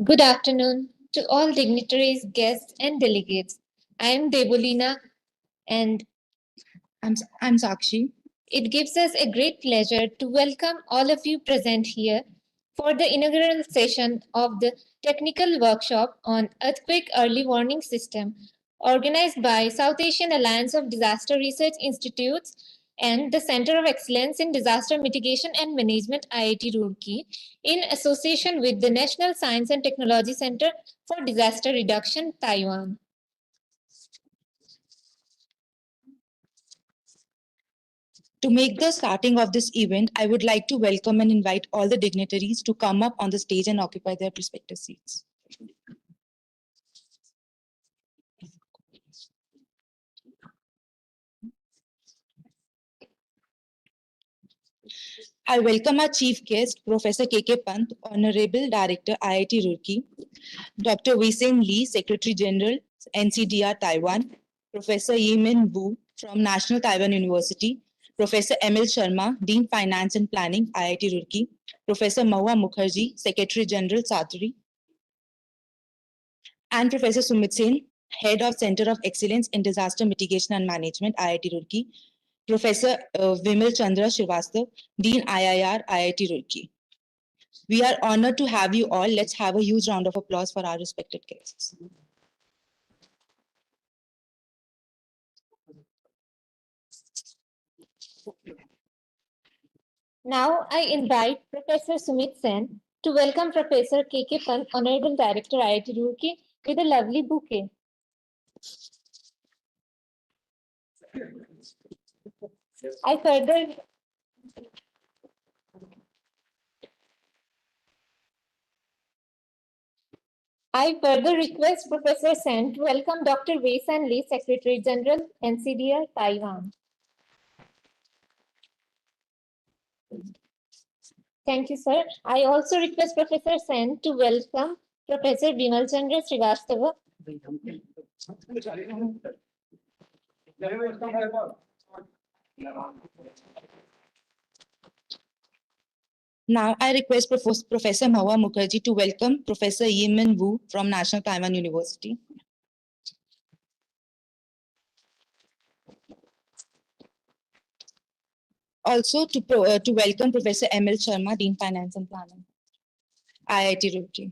Good afternoon to all dignitaries, guests, and delegates. I am Debolina, and I'm Sakshi. it gives us a great pleasure to welcome all of you present here for the inaugural session of the technical workshop on Earthquake Early Warning System, organized by South Asian Alliance of Disaster Research Institutes and the Center of Excellence in Disaster Mitigation and Management IIT Roorkee in association with the National Science and Technology Center for Disaster Reduction, Taiwan. To make the starting of this event, I would like to welcome and invite all the dignitaries to come up on the stage and occupy their respective seats. I welcome our chief guest, Professor K.K. Pant, Honorable Director, IIT Roorkee, Dr. Weisen Lee, Secretary General, NCDR, Taiwan, Professor Yemin Wu from National Taiwan University, Professor Emil Sharma, Dean Finance and Planning, IIT Roorkee, Professor Mahua Mukherjee, Secretary General, SAADRI, and Professor Sumit Sen, Head of Center of Excellence in Disaster Mitigation and Management, IIT Roorkee, Professor Vimal Chandra Srivastav, Dean IIR, IIT Roorkee. We are honored to have you all. Let's have a huge round of applause for our respected guests. Now I invite Professor Sumit Sen to welcome Professor K.K. Pant, Honorable Director, IIT Roorkee, with a lovely bouquet. I further request Professor Sen to welcome Dr. Weisen Lee, Secretary General, NCDR, Taiwan. Thank you, sir. I also request Professor Sen to welcome Professor Vimal Chandra Srivastava. Now, I request Professor Mahua Mukherjee to welcome Professor Yemin Wu from National Taiwan University. Also, to welcome Professor Emil Sharma, Dean Finance and Planning, IIT Roorkee.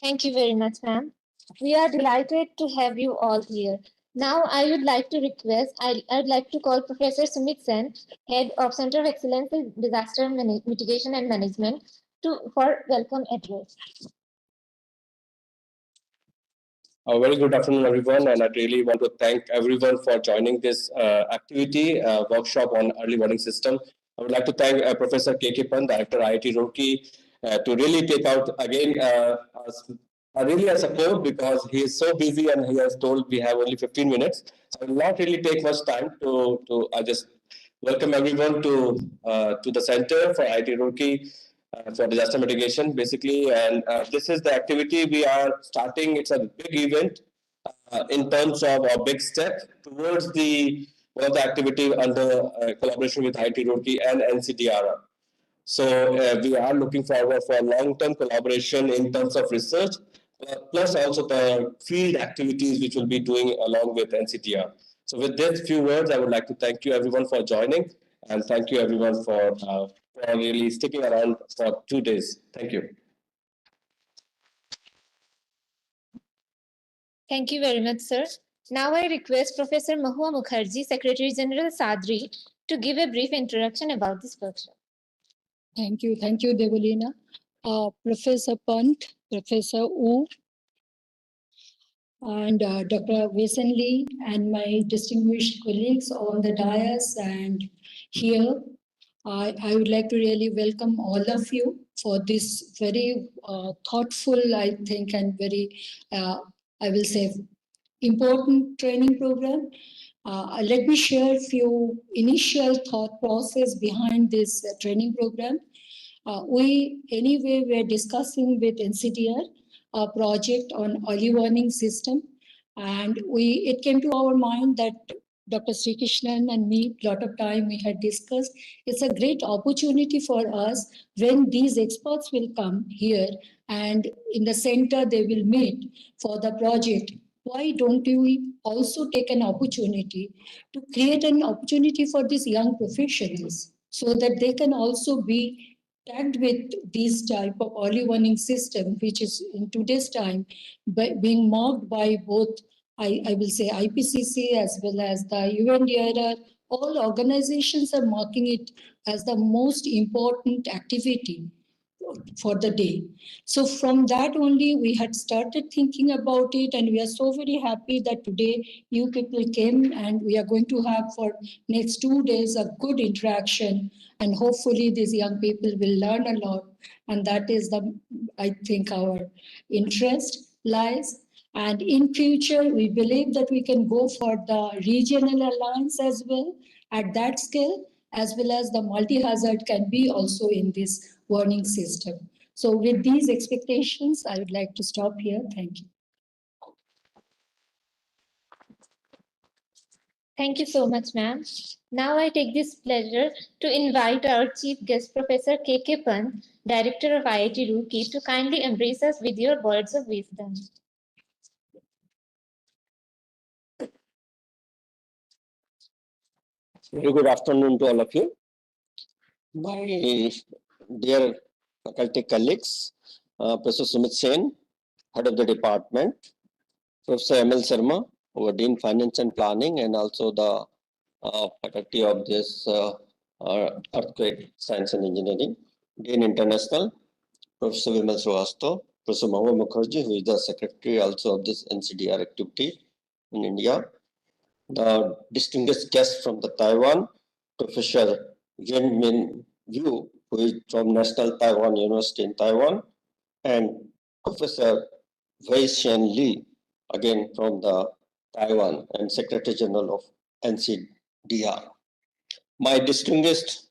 Thank you very much, ma'am. We are delighted to have you all here. Now, I would like to request, I'd like to call Professor Sumit Sen, Head of Center of Excellence in Disaster Mitigation and Management, for welcome address. A very good afternoon, everyone, and I really want to thank everyone for joining this activity workshop on early warning system. I would like to thank Professor K.K. Pant, Director IIT Roorkee, to really take out again really a support, because he is so busy and he has told we have only 15 minutes. So I will not really take much time to just welcome everyone to the Center for IIT Roorkee for disaster mitigation, basically. And this is the activity we are starting. It's a big event in terms of a big step towards one of the activity under collaboration with IIT Roorkee and NCDR. So we are looking forward for long-term collaboration in terms of research, plus also the field activities which we'll be doing along with NCDR. So with these few words, I would like to thank you everyone for joining, and thank you everyone for really sticking around for 2 days. Thank you. Thank you very much, sir. Now I request Professor Mahua Mukherjee, Secretary General SAADRI, to give a brief introduction about this workshop. Thank you, Debolina. Professor Pant, Professor Wu, and Dr. Weisen Lee, and my distinguished colleagues on the dais and here. I would like to really welcome all of you for this very thoughtful, I think, and very, I will say, important training program. Let me share a few initial thought process behind this training program. We're discussing with NCDR a project on early warning system, and it came to our mind that Dr. Sri Krishnan and me, a lot of time we had discussed. It's a great opportunity for us when these experts will come here and in the center they will meet for the project. Why don't we also take an opportunity to create an opportunity for these young professionals so that they can also be tagged with this type of early warning system, which is in today's time being marked by both, I will say, IPCC as well as the UNDRR. All organizations are marking it as the most important activity for the day. So from that only we had started thinking about it, and we are so very happy that today you people came and we are going to have for next 2 days a good interaction, and hopefully these young people will learn a lot, and that is the, I think, our interest lies. And in future we believe that we can go for the regional alliance as well at that scale, as well as the multi-hazard can be also in this warning system. So with these expectations, I would like to stop here. Thank you. Thank you so much, ma'am. Now I take this pleasure to invite our chief guest, Professor K.K. Pant, Director of IIT Roorkee, to kindly embrace us with your words of wisdom. Very good afternoon to all of you. My dear faculty colleagues, Professor Sumit Sen, Head of the Department, Professor M.L. Sharma, our Dean Finance and Planning, and also the faculty of this Earthquake Science and Engineering, Dean International, Professor Vimal Srivastava, Professor Mohammed Mukherjee, who is the Secretary also of this NCDR activity in India, the distinguished guest from the Taiwan, Professor Yen Min Yu, who is from National Taiwan University in Taiwan, and Professor Wei Xian Li, again from the Taiwan and Secretary General of NCDR. My distinguished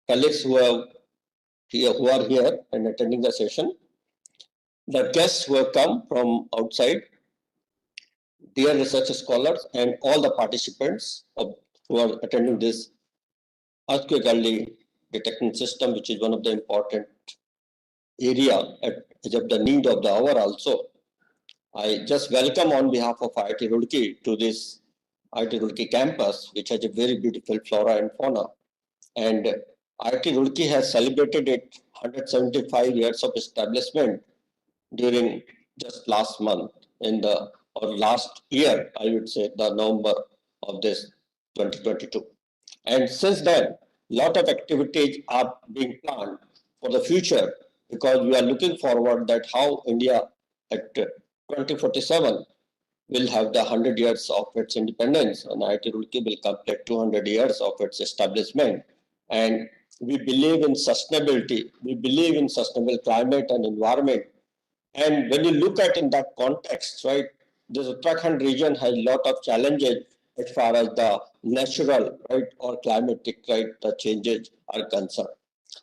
colleagues who are here and attending the session, the guests who have come from outside, dear research scholars, and all the participants who are attending this earthquake early detection system, which is one of the important area of the need of the hour also. I just welcome on behalf of IIT Roorkee to this IIT Roorkee campus, which has a very beautiful flora and fauna. And IIT Roorkee has celebrated its 175 years of establishment during just last month or last year, I would say, the November of this 2022. And since then, a lot of activities are being planned for the future, because we are looking forward that how India at 2047 will have the 100 years of its independence, and IIT Roorkee will complete 200 years of its establishment. And we believe in sustainability. We believe in sustainable climate and environment. And when you look at in that context, right, this Uttarakhand region has a lot of challenges as far as the natural, right, or climatic, right, the changes are concerned.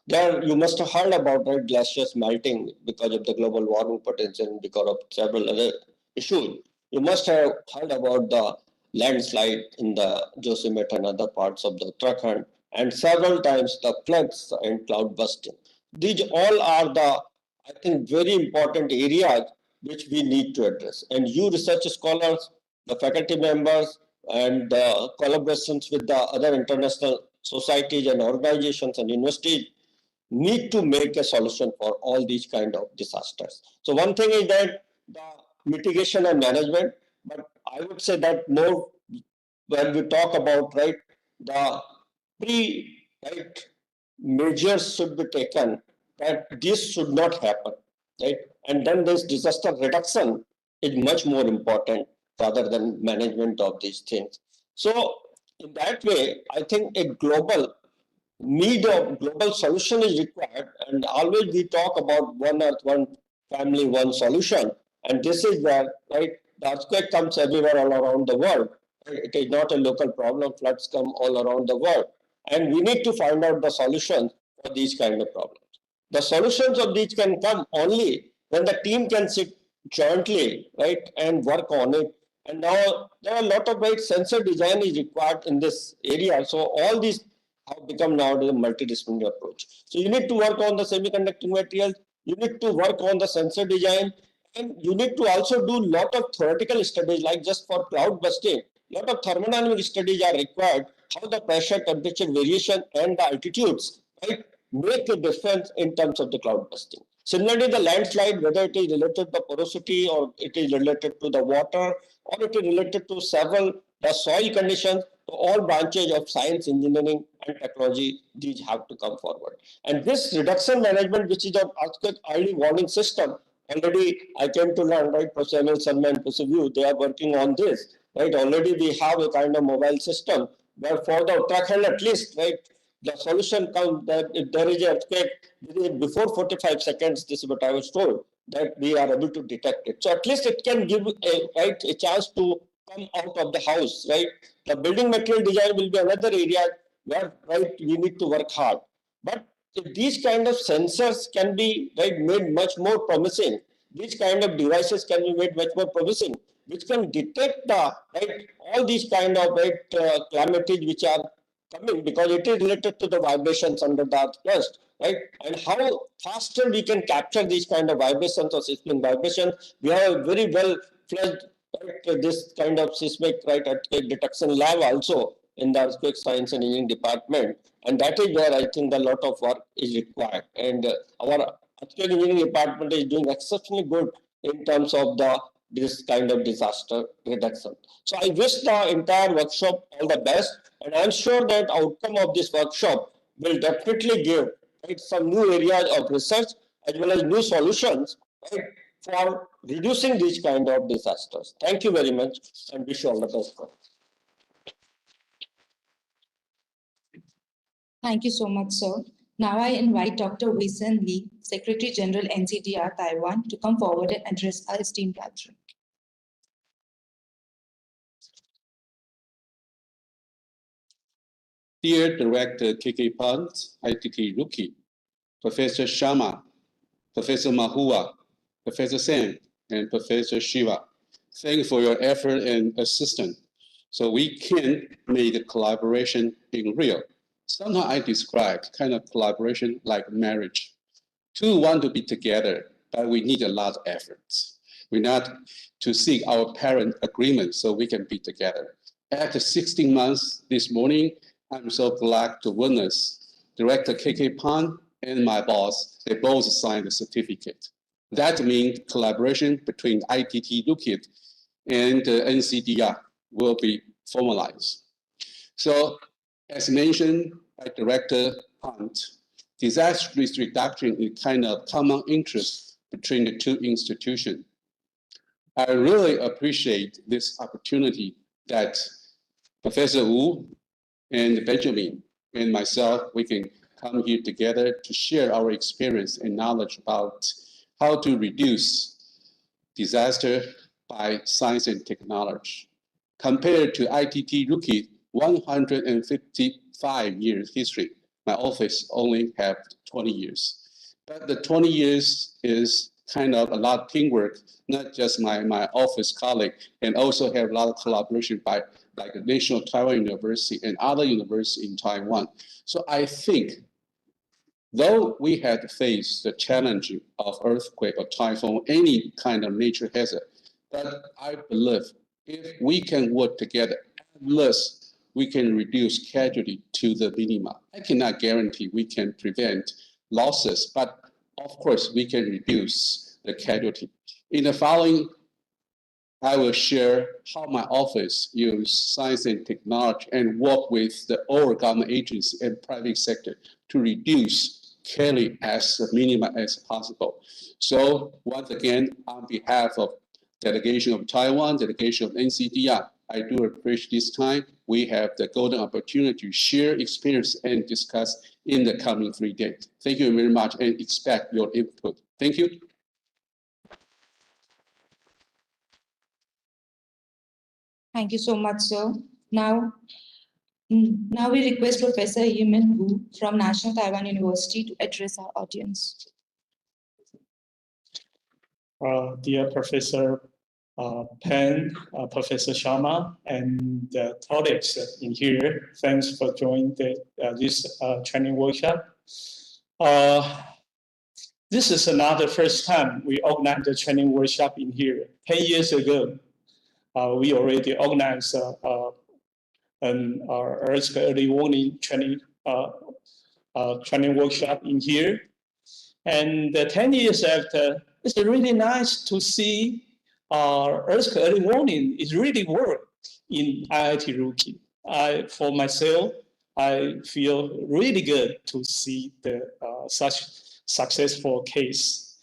There, you must have heard about, right, glaciers melting because of the global warming potential and because of several other issues. You must have heard about the landslide in the Josimet and other parts of the Uttarakhand, and several times the floods and cloud busting. These all are the, I think, very important areas which we need to address. And you research scholars, the faculty members, and the collaborations with the other international societies and organizations and universities need to make a solution for all these kind of disasters. So one thing is that the mitigation and management, but I would say that more when we talk about, right, the right, measures should be taken that this should not happen, right? And then this disaster reduction is much more important rather than management of these things. So in that way, I think a global need of global solution is required. And always we talk about one earth, one family, one solution. And this is where, right, the earthquake comes everywhere all around the world. It is not a local problem. Floods come all around the world. And we need to find out the solutions for these kind of problems. The solutions of these can come only when the team can sit jointly, right, and work on it And now there are a lot of sensor design is required in this area. So all these have become now the multidisciplinary approach. So you need to work on the semiconducting materials, you need to work on the sensor design, and you need to also do lot of theoretical studies, like just for cloud busting. Lot of thermodynamic studies are required, how the pressure, temperature variation and the altitudes, make a difference in terms of the cloud busting. Similarly, the landslide, whether it is related to porosity or it is related to the water or it is related to several the soil conditions, all branches of science, engineering and technology, these have to come forward. And this reduction management, which is an earthquake early warning system, already I came to learn, Professor Emil Sharma and Professor Wu, they are working on this, already we have a kind of mobile system where for the Uttarakhand at least, the solution comes that if there is an earthquake, before 45 seconds, this is what I was told, that we are able to detect it. So at least it can give a chance to come out of the house, The building material design will be another area where, we need to work hard. But if these kind of sensors can be made much more promising, these kind of devices can be made much more promising, which can detect the all these kind of calamities which are coming, because it is related to the vibrations under the earth crust, and how faster we can capture these kind of vibrations or seismic vibrations. We have a very well fledged this kind of seismic earthquake detection lab also in the earthquake science and engineering department, and that is where I think a lot of work is required. And our earthquake engineering department is doing exceptionally good in terms of this kind of disaster reduction. So I wish the entire workshop all the best, and I'm sure that outcome of this workshop will definitely give some new areas of research as well as new solutions for reducing these kind of disasters. Thank you very much and wish you all the best. Thank you so much, sir. Now I invite Dr. Weisen Lee, Secretary General NCDR Taiwan, to come forward and address our esteemed gathering. Dear Director KK Pant, ITT Rookie, Professor Sharma, Professor Mahua, Professor Sen, and Professor Shiva, thank you for your effort and assistance so we can make the collaboration in real. Sometimes I describe kind of collaboration like marriage. Two want to be together, but we need a lot of efforts. We need to seek our parent agreement so we can be together. After 16 months this morning, I'm so glad to witness Director KK Pan and my boss, they both signed the certificate. That means collaboration between ITT Lukit and NCDR will be formalized. So as mentioned by Director Hunt, disaster risk reduction is kind of common interest between the two institutions. I really appreciate this opportunity that Professor Wu and Benjamin and myself, we can come here together to share our experience and knowledge about how to reduce disaster by science and technology. Compared to ITT Rookie 155 years history, my office only have 20 years. But the 20 years is kind of a lot of teamwork, not just my office colleague, and also have a lot of collaboration by like the National Taiwan University and other universities in Taiwan. So I think, though we had to face the challenge of earthquake or typhoon, any kind of nature hazard, but I believe if we can work together, at least we can reduce casualty to the minimum. I cannot guarantee we can prevent losses, but of course we can reduce the casualty. In the following, I will share how my office use science and technology and work with the all government agencies and private sector to reduce casualty as minimum as possible. So once again, on behalf of delegation of Taiwan, delegation of NCDR, I do appreciate this time. We have the golden opportunity to share experience and discuss in the coming 3 days. Thank you very much and expect your input. Thank you. Thank you so much, sir. Now we request Professor Yimin Wu from National Taiwan University to address our audience. Dear Professor Penn, Professor Sharma, and colleagues in here. Thanks for joining this training workshop. This is another first time we organized a training workshop in here. 10 years ago, we already organized an early warning training workshop in here. And 10 years after, it's really nice to see earthquake early warning is really work in IIT Roorkee. For myself, I feel really good to see such successful case.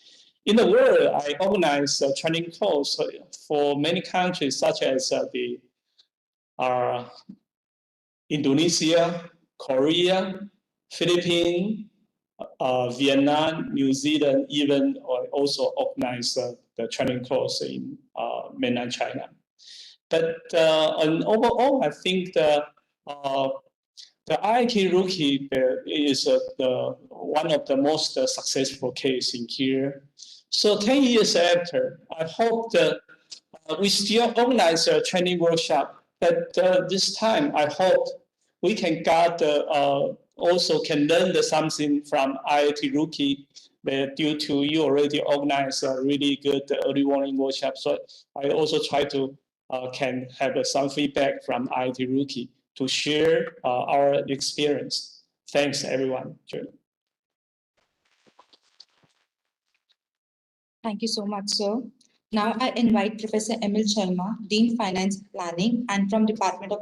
In the world, I organize training course for many countries, such as Indonesia, Korea, Philippines, Vietnam, New Zealand, even also organize the training course in mainland China. But overall, I think the IIT Roorkee is one of the most successful case in here. So 10 years after, I hope that we still organize a training workshop, but this time I hope we can also can learn something from IIT Roorkee, but due to you already organize a really good early warning workshop. So I also try to can have some feedback from IIT Roorkee to share our experience. Thanks, everyone. Thank you so much, sir. Now I invite Professor Emil Sharma, Dean Finance Planning and from Department of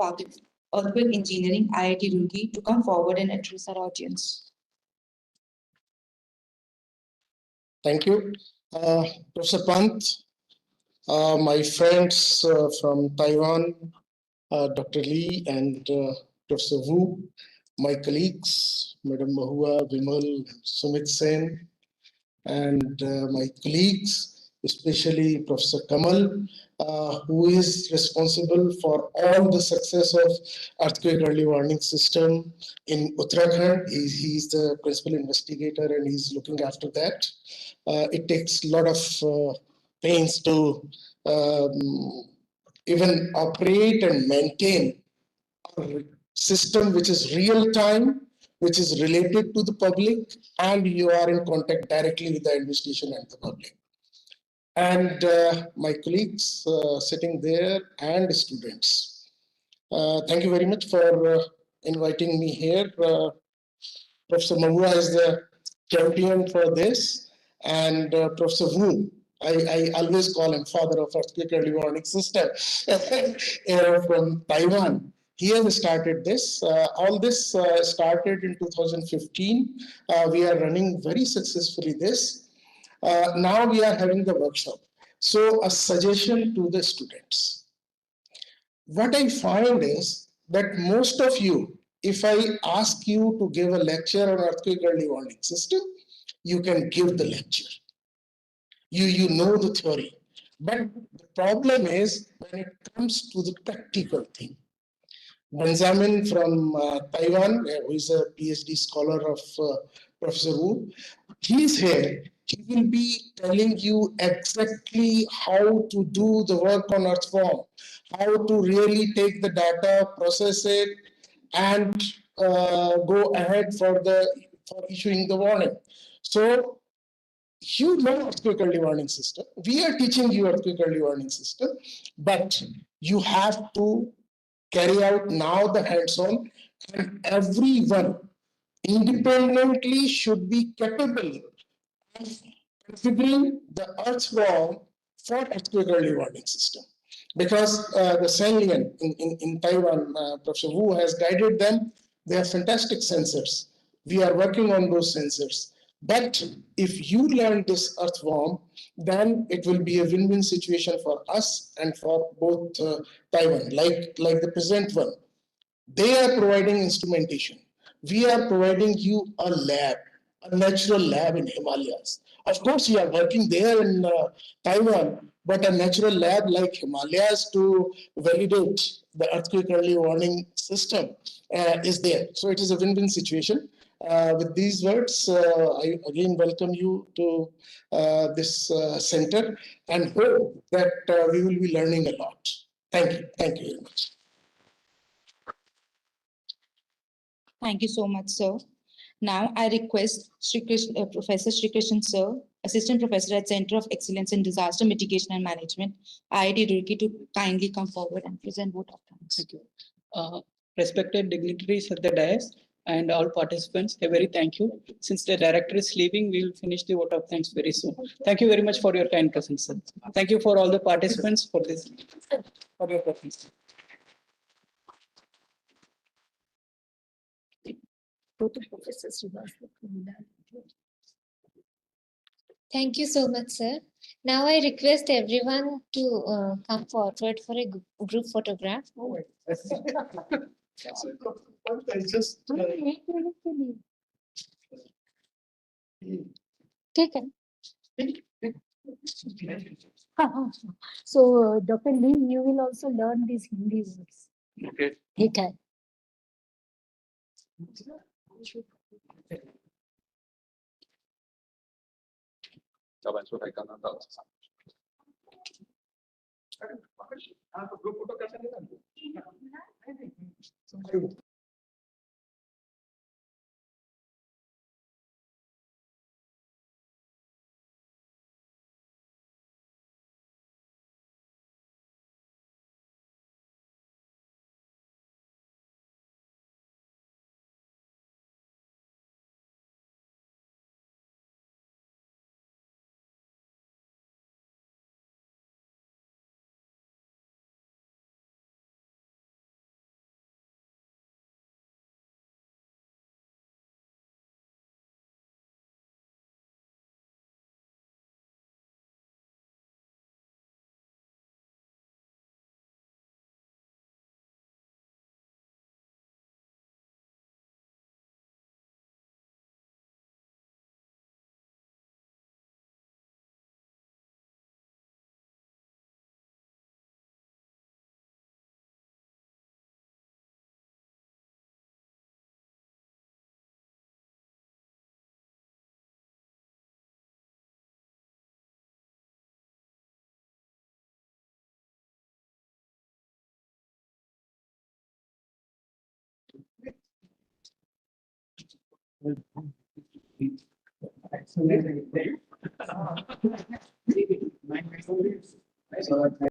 Earthquake Engineering, IIT Roorkee, to come forward and address our audience. Thank you. Professor Pant, my friends from Taiwan, Dr. Lee and Professor Wu, my colleagues, Madam Mahua, Vimal, Sumit Sen, and my colleagues, especially Professor Kamal, who is responsible for all the success of earthquake early warning system in Uttarakhand. He's the principal investigator and he's looking after that. It takes a lot of pains to even operate and maintain a system which is real time, which is related to the public, and you are in contact directly with the administration and the public. And my colleagues sitting there and students. Thank you very much for inviting me here. Professor Mahua is the champion for this, and Professor Wu, I always call him father of earthquake early warning system from Taiwan. He has started this. All this started in 2015. We are running very successfully this. Now we are having the workshop. So a suggestion to the students. What I find is that most of you, if I ask you to give a lecture on earthquake early warning system, you can give the lecture. You know the theory. But the problem is when it comes to the practical thing. Benjamin from Taiwan, who is a PhD scholar of Professor Wu, he's here. He will be telling you exactly how to do the work on earthworm, how to really take the data, process it, and go ahead for issuing the warning. So you know earthquake early warning system. We are teaching you earthquake early warning system, but you have to carry out now the hands-on, and everyone independently should be capable of configuring the earthworm for earthquake early warning system. Because the Senlian in Taiwan, Professor Wu has guided them. They are fantastic sensors. We are working on those sensors. But if you learn this earthworm, then it will be a win-win situation for us and for both Taiwan, like the present one. They are providing instrumentation. We are providing you a lab, a natural lab in Himalayas. Of course, you are working there in Taiwan, but a natural lab like Himalayas to validate the earthquake early warning system is there. So it is a win-win situation. With these words, I again welcome you to this center and hope that we will be learning a lot. Thank you. Thank you very much. Thank you so much, sir. Now I request Professor Sri Krishnan, sir, Assistant Professor at Center of Excellence in Disaster Mitigation and Management, IIT Roorkee, to kindly come forward and present vote of thanks. Thank you. Respected dignitaries at the dais and all participants, a very thank you. Since the director is leaving, we will finish the vote of thanks very soon. Thank you very much for your kind presence, sir. Thank you for all the participants for this. For your presence. Thank you so much, sir. Now I request everyone to come forward for a group photograph. Take it. So, Dr. Lee, you will also learn these Hindi words. Okay. Okay.